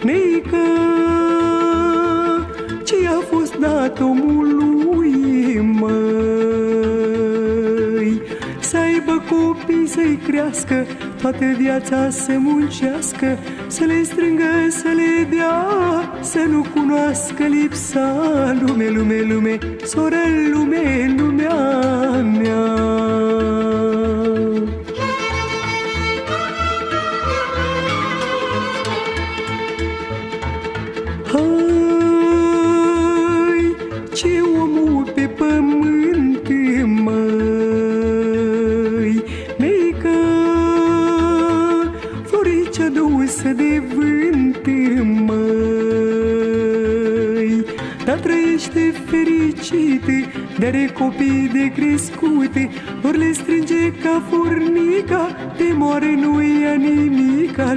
Neică, ce a fost dat omului, măi? Să aibă copii, să-i crească, toată viața să muncească, să le strângă, să le dea, să nu cunoască lipsa. Lume, lume, lume, soră, lume, lumea mea. Hai, ce omul pe pământ, măi? Neică, floricea dusă de vânt, măi, dar trăiește fericit, de-are copii de crescut, ori le strânge ca furnica, de moare nu ia nimica.